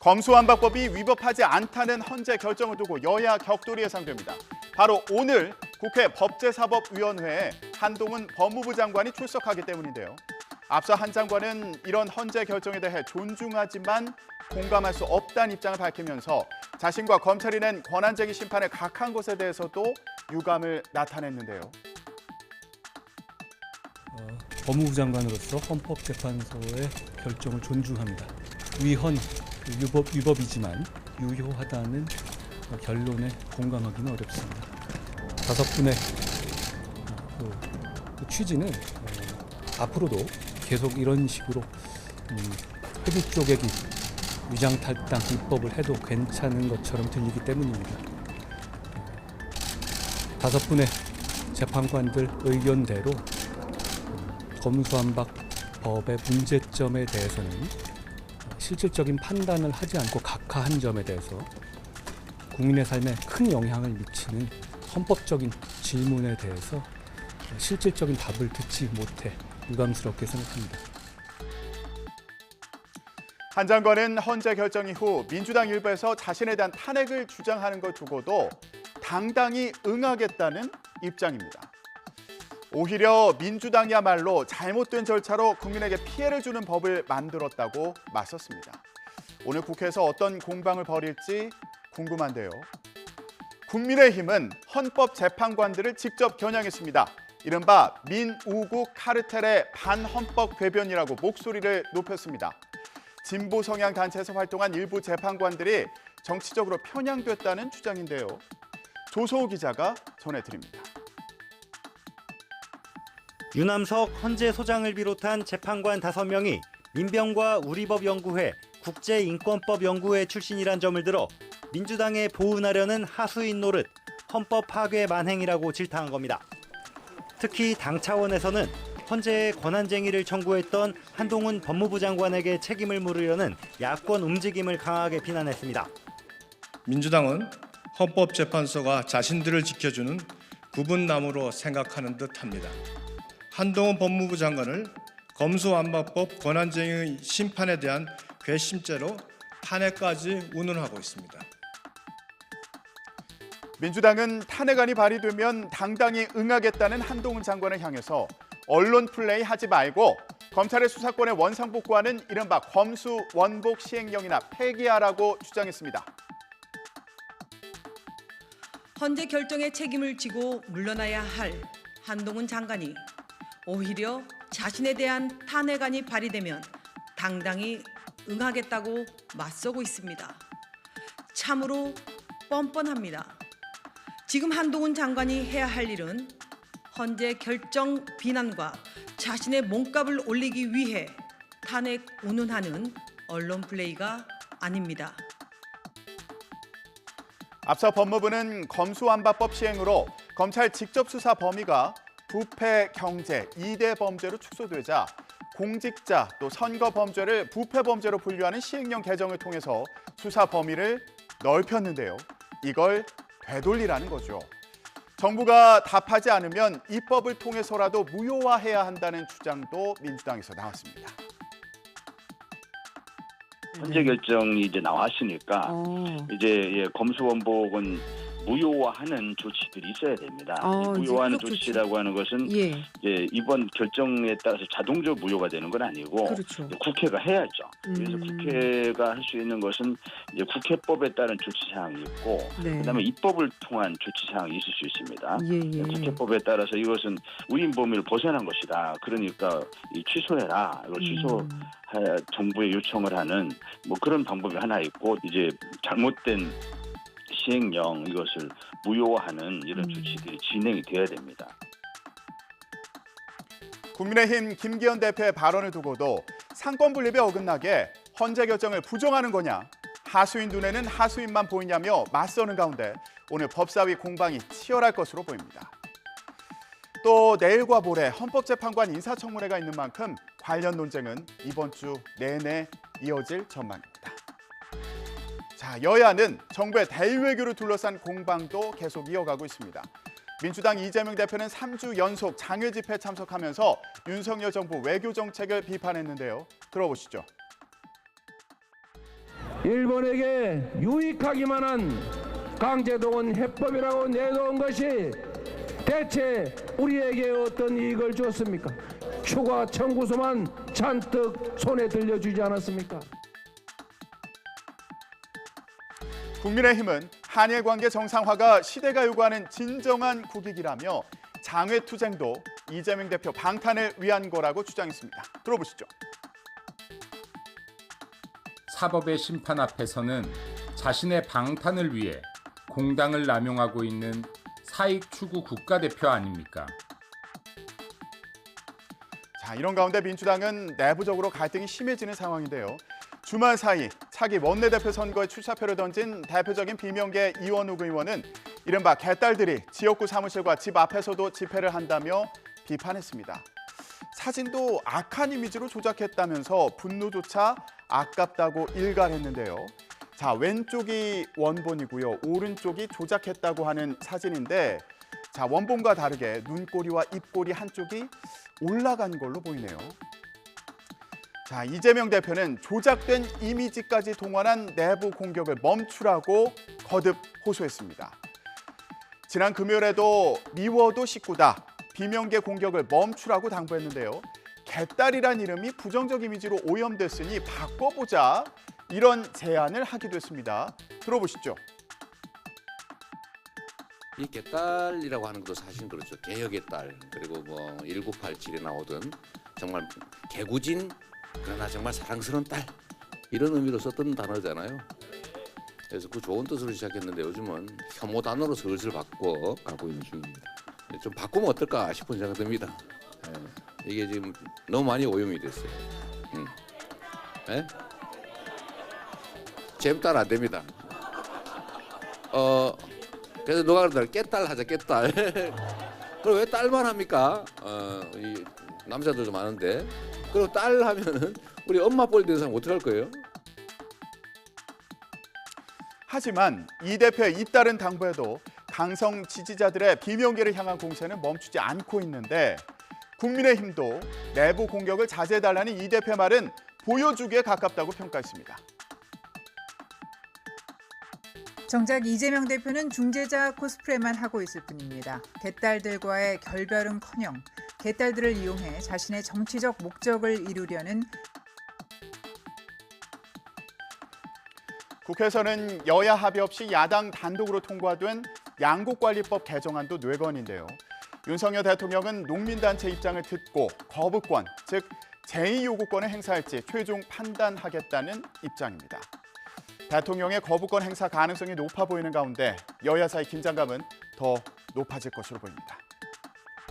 검수완박법이 위법하지 않다는 헌재 결정을 두고 여야 격돌이 예상됩니다. 바로 오늘 국회 법제사법위원회에 한동훈 법무부 장관이 출석하기 때문인데요. 앞서 한 장관은 이런 헌재 결정에 대해 존중하지만 공감할 수 없다는 입장을 밝히면서 자신과 검찰이 낸 권한쟁의 심판에 각한 것에 대해서도 유감을 나타냈는데요. 법무부 장관으로서 헌법재판소의 결정을 존중합니다. 위헌, 위법이지만 유효하다는 결론에 공감하기는 어렵습니다. 다섯 분의 그 취지는 앞으로도 계속 이런 식으로 회비 쪼개기, 위장탈당 입법을 해도 괜찮은 것처럼 들리기 때문입니다. 다섯 분의 재판관들 의견대로 검수완박법의 문제점에 대해서는 실질적인 판단을 하지 않고 각하한 점에 대해서 국민의 삶에 큰 영향을 미치는 헌법적인 질문에 대해서 실질적인 답을 듣지 못해 유감스럽게 생각합니다. 한 장관은 헌재 결정 이후 민주당 일부에서 자신에 대한 탄핵을 주장하는 것 두고도 당당히 응하겠다는 입장입니다. 오히려 민주당이야말로 잘못된 절차로 국민에게 피해를 주는 법을 만들었다고 맞섰습니다. 오늘 국회에서 어떤 공방을 벌일지 궁금한데요. 국민의힘은 헌법재판관들을 직접 겨냥했습니다. 이른바 민우국 카르텔의 반헌법 궤변이라고 목소리를 높였습니다. 진보 성향 단체에서 활동한 일부 재판관들이 정치적으로 편향됐다는 주장인데요. 조소호 기자가 전해드립니다. 유남석 헌재 소장을 비롯한 재판관 5명이 민병과 우리법연구회, 국제인권법연구회 출신이란 점을 들어 민주당에 보은하려는 하수인 노릇, 헌법 파괴 만행이라고 질타한 겁니다. 특히 당 차원에서는 헌재에 권한쟁의를 청구했던 한동훈 법무부 장관에게 책임을 물으려는 야권 움직임을 강하게 비난했습니다. 민주당은 헌법재판소가 자신들을 지켜주는 구분나무로 생각하는 듯합니다. 한동훈 법무부 장관을 검수완박법 권한쟁의 심판에 대한 괘씸죄로 탄핵까지 운운하고 있습니다. 민주당은 탄핵안이 발의되면 당당히 응하겠다는 한동훈 장관을 향해서 언론 플레이 하지 말고 검찰의 수사권에 원상복구하는 이른바 검수원복 시행령이나 폐기하라고 주장했습니다. 헌재 결정에 책임을 지고 물러나야 할 한동훈 장관이 오히려 자신에 대한 탄핵안이 발의되면 당당히 응하겠다고 맞서고 있습니다. 참으로 뻔뻔합니다. 지금 한동훈 장관이 해야 할 일은 헌재 결정 비난과 자신의 몸값을 올리기 위해 탄핵 운운하는 언론 플레이가 아닙니다. 앞서 법무부는 검수완박법 시행으로 검찰 직접 수사 범위가 부패, 경제, 2대 범죄로 축소되자 공직자 또 선거 범죄를 부패 범죄로 분류하는 시행령 개정을 통해서 수사 범위를 넓혔는데요. 이걸 되돌리라는 거죠. 정부가 답하지 않으면 입법을 통해서라도 무효화해야 한다는 주장도 민주당에서 나왔습니다. 헌재 결정이 이제 나왔으니까 이제 검수원복은 무효화하는 조치들이 있어야 됩니다. 무효화하는 조치라고 하는 것은 이제 이번 결정에 따라서 자동적으로 무효가 되는 건 아니고 그렇죠. 국회가 해야죠. 그래서 국회가 할 수 있는 것은 이제 국회법에 따른 조치 사항이 있고 그다음에 입법을 통한 조치 사항이 있을 수 있습니다. 국회법에 따라서 이것은 우인 범위를 벗어난 것이다. 그러니까 취소해라. 이걸 취소 정부에 요청을 하는 뭐 그런 방법이 하나 있고 이제 잘못된 시행령 이것을 무효화하는 이런 조치들이 진행이 돼야 됩니다. 국민의힘 김기현 대표의 발언을 두고도 상권 분립에 어긋나게 헌재 결정을 부정하는 거냐, 하수인 눈에는 하수인만 보이냐며 맞서는 가운데 오늘 법사위 공방이 치열할 것으로 보입니다. 또 내일과 모레 헌법재판관 인사청문회가 있는 만큼 관련 논쟁은 이번 주 내내 이어질 전망입니다. 자, 여야는 정부의 대외교를 둘러싼 공방도 계속 이어가고 있습니다. 민주당 이재명 대표는 3주 연속 장외 집회에 참석하면서 윤석열 정부 외교 정책을 비판했는데요. 들어보시죠. 일본에게 유익하기만 한 강제동원 해법이라고 내놓은 것이 대체 우리에게 어떤 이익을 줬습니까? 추가 청구서만 잔뜩 손에 들려주지 않았습니까? 국민의힘은 한일 관계 정상화가 시대가 요구하는 진정한 국익이라며 장외투쟁도 이재명 대표 방탄을 위한 거라고 주장했습니다. 들어보시죠. 사법의 심판 앞에서는 자신의 방탄을 위해 공당을 남용하고 있는 사익 추구 국가대표 아닙니까? 자, 이런 가운데 민주당은 내부적으로 갈등이 심해지는 상황인데요. 주말 사이 차기 원내대표 선거에 출사표를 던진 대표적인 비명계 이원욱 의원은 이른바 개딸들이 지역구 사무실과 집 앞에서도 집회를 한다며 비판했습니다. 사진도 악한 이미지로 조작했다면서 분노조차 아깝다고 일갈했는데요. 자, 왼쪽이 원본이고요. 오른쪽이 조작했다고 하는 사진인데, 자, 원본과 다르게 눈꼬리와 입꼬리 한쪽이 올라간 걸로 보이네요. 자, 이재명 대표는 조작된 이미지까지 동원한 내부 공격을 멈추라고 거듭 호소했습니다. 지난 금요일에도 미워도 식구다, 비명계 공격을 멈추라고 당부했는데요. 개딸이란 이름이 부정적 이미지로 오염됐으니 바꿔보자, 이런 제안을 하기도 했습니다. 들어보시죠. 이 개딸이라고 하는 것도 사실 그렇죠. 개혁의 딸, 그리고 뭐 1987에 나오던 정말 개구진 그러나 정말 사랑스러운 딸, 이런 의미로 썼던 단어잖아요. 그래서 그 좋은 뜻으로 시작했는데 요즘은 혐오 단어로 슬슬 바꿔 가고 있는 중입니다. 좀 바꾸면 어떨까 싶은 생각이 듭니다. 이게 지금 너무 많이 오염이 됐어요. 잼딸 안 됩니다. 그래서 누가 그러더라, 깨딸 하자, 깨딸. 그럼 왜 딸만 합니까? 이 남자들도 많은데. 그리고 딸 하면은 우리 엄마 뻘 되는 사람 어떡할 거예요? 하지만 이 대표의 잇따른 당부에도 강성 지지자들의 비명계를 향한 공세는 멈추지 않고 있는데, 국민의힘도 내부 공격을 자제해달라는 이 대표의 말은 보여주기에 가깝다고 평가했습니다. 정작 이재명 대표는 중재자 코스프레만 하고 있을 뿐입니다. 개딸들과의 결별은커녕 개딸들을 이용해 자신의 정치적 목적을 이루려는. 국회에서는 여야 합의 없이 야당 단독으로 통과된 양곡관리법 개정안도 뇌건인데요. 윤석열 대통령은 농민단체 입장을 듣고 거부권, 즉 제2요구권을 행사할지 최종 판단하겠다는 입장입니다. 대통령의 거부권 행사 가능성이 높아 보이는 가운데 여야 사이 긴장감은 더 높아질 것으로 보입니다.